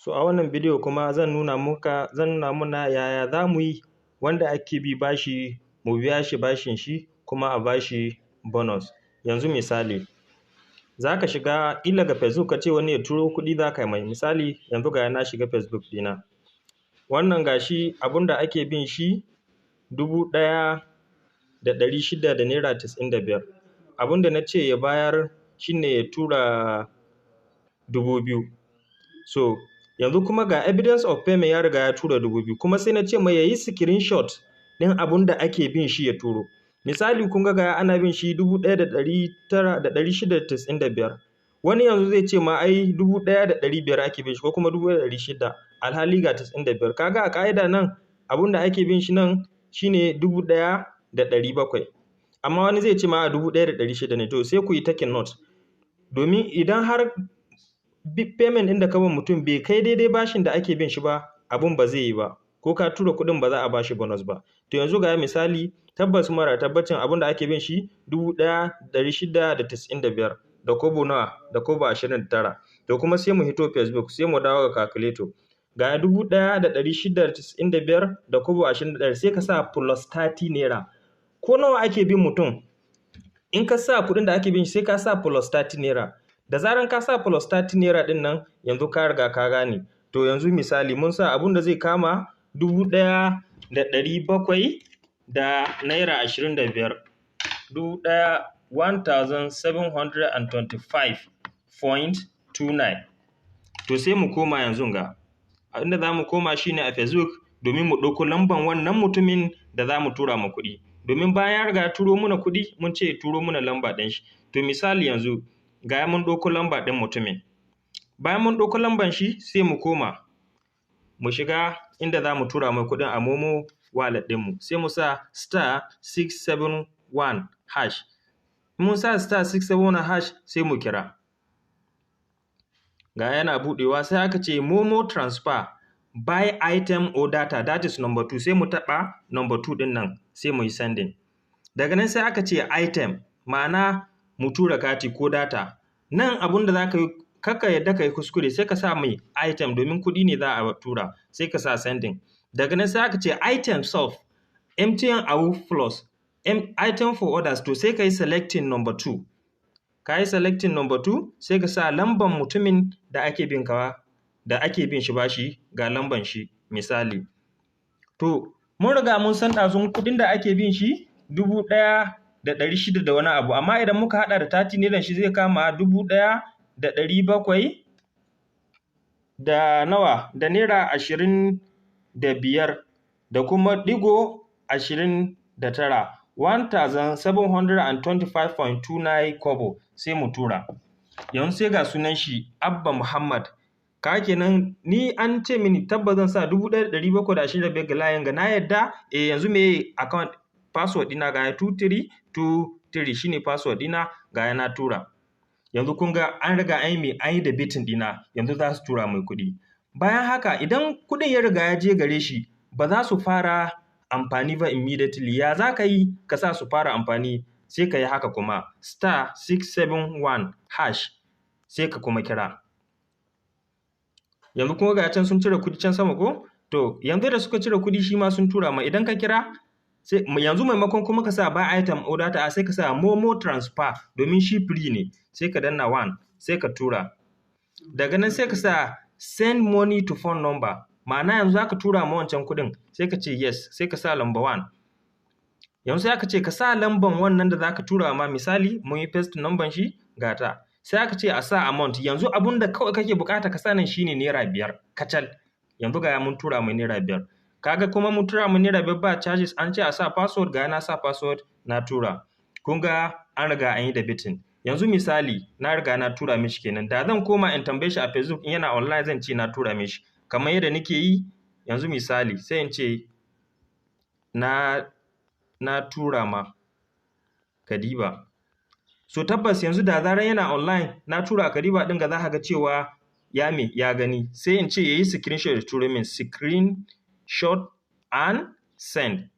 So a wannan bidiyo kuma zan nuna muna yaya za mu yi wanda ake bi bashi mu biya shi bashin shi kuma a bashi bonus. Yanzu misali, za ka shiga ƙila ga Facebook ka ce wani ya turo kuɗi za ka yi mai. Misali yanzu ga na shiga Facebook ɗina. Wannan gashi abunda ake bin shi 1,600 da naira 95. Abunda na ce ya bayar shine ya tura 2,000. So yanzu kuma ga evidence of payment ya riga ya tura 2,000 kuma sai na ce mai yayi screenshot ɗin abunda ake bin shi ya turo. Misali kun ga ana bin shi 1,695. Wani yanzu zai ce ma ai 1,500 ake bin shi ko kuma 1,600 alhali ga 95. Kaga a ka'ida nan abunda ake bin shi nan shine 1,700. Amma wani zai ce ma 1,600 ne, to sai ku yi taking note. Domin idan har payment ɗin da ka ba mutum bai kai daidai bashin da ake bin shi ba, abun ba zai yi ba, ko ka tura kuɗin ba za a bashi bonus ba. To yanzu ga misali tabbas mara tabbacin abun da ake bin shi 1,695 da kobo nawa da kobo 29. To kuma sai mu hito Facebook sai mu dawo ga calculator. Ga 1,695 da kobo 29 sai ka sa plus 30 naira. Ko nawa ake bin mutum, in ka sa kuɗin da ake bin shi sai ka sa plus 30 naira. Da zaran ka sa plus 30 naira ɗin nan yanzu ka riga ka gane. To yanzu misali mun sa abun da zai kama 1,700 da naira 25. 1,725.29. To sai mu koma yanzu ga. Inda za mu koma shine a Facebook domin mu ɗauko lamban wannan mutumin da za mu tura ma kuɗi. Domin bayan ya riga turo muna kuɗi mun ce turo muna lamba ɗin shi. To misali yanzu ga mun ɗauko lamba ɗin mutumin. Bayan mun ɗauko lamban shi sai mu koma mu shiga inda za mu tura mai kuɗin a Momo wallet ɗinmu. Sai mu sa *671#. Mun sa *671# sai mu kira. Ga yana buɗewa sai aka ce Momo transfer buy item or data, that is number 2. Sai mu taɓa number 2 ɗin nan sai mu yi sending. Daga nan sai aka ce item, ma'ana mu tura kati ko data. Nan abun da za ka yi kakka yadda ka yi kuskure sai ka sa mai item domin kuɗi ne za a tura sai ka sa sending. Daga nan sai aka ce item solve MTN AWU plus item for others, to sai ka yi selecting number 2. Ka yi selecting number 2 sai ka sa lamban mutumin da ake bin shi bashi ga lamban shi misali. To mun riga mun san ɗazun kuɗin da ake bin shi 1,600 da wani abu, amma idan muka haɗa da 30 naira shi zai kama 1,700 da nawa da naira 25 da kuma ɗigo 29. 1,725.29 kobo sai mu tura. Yanzu sai ga sunan shi Abba Muhammad. Ka kenan ni an ce mini tabbas zan sa 1,725 ga layin ga na yadda. Yanzu me account password ɗina ga 2323 shine password ɗina ga na tura. Yanzu kun ga an riga an yi da bitin ɗina, yanzu za su tura mai kuɗi. Bayan haka idan kuɗin ya riga ya je gare shi ba za su fara amfani ba immediately. Ya za ka yi ka sa su fara amfani? Sai ka yi haka kuma *671# sai ka kuma kira. Yanzu kuma ga can sun cire kuɗi can sama ko? To yanzu da suka cire kuɗi shi ma sun tura ma. Idan ka kira sai yanzu maimakon kuma ka sa buy item or data sai ka sa Momo transfer domin shi free ne. Sai ka danna 1 sai ka tura. Daga nan sai ka sa send money to phone number, ma'ana yanzu za ka tura ma wancan kuɗin sai ka ce yes sai ka sa number 1. Yanzu sai aka ce ka sa lamban wannan da za ka tura ma, misali mun yi paste number shi gata. Sai aka ce a sa amount. Yanzu abun da kawai kake bukata ka sa nan shine naira 5 kacal. Yanzu ga mun tura mai naira 5. Kaga kuma mun tura mai naira 5 ba charges, an ce a sa password ga na sa password na tura. Kun ga an riga an yi da bitin. Yanzu misali na riga na tura mishi kenan. Da zan koma in tambaye shi a Facebook in yana online zan ce na tura mishi. Kamar yadda nake yi yanzu misali sai in ce na tura ma Kadiba. So tabbas yanzu da zaran yana online na tura Kadiba ɗin ga za ka ga cewa ya gani. Sai in ce yayi screenshot da turo min, screenshot and send.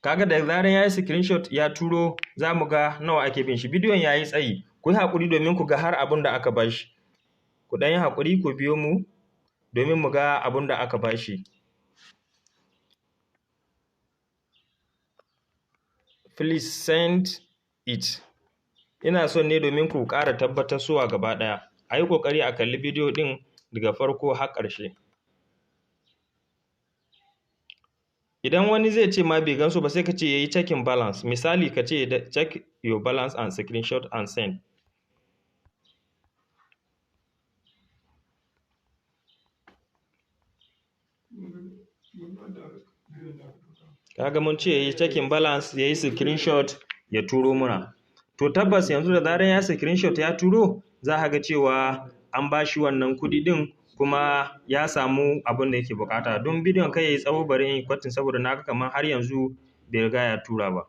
Kaga da zaran yayi screenshot ya turo za mu ga nawa ake bin shi. Bidiyon yayi tsayi. Ku yi haƙuri domin ku ga har abin da aka bashi. ku ɗan yi haƙuri ku biyo mu domin mu ga abin da aka bashi. Please send it. Ina son ne domin ku ƙara tabbatar suwa gaba ɗaya. A yi ƙoƙari a kalli bidiyo ɗin daga farko har ƙarshe. Idan wani zai ce ma bai gansu ba sai ka ce ya yi checking balance. Misali ka ce check your balance and screenshot and send. Kaga mun ce ya yi checking balance, ya yi screenshot ya turo muna. To tabbas yanzu da zarar ya screenshot ya turo, za ka ga cewa an ba shi wannan kuɗi ɗin kuma ya samu abin da yake bukata. Don bidiyon kai ya yi tsawo bari in yi kwatin saboda na ga kamar har yanzu bai riga ya tura ba.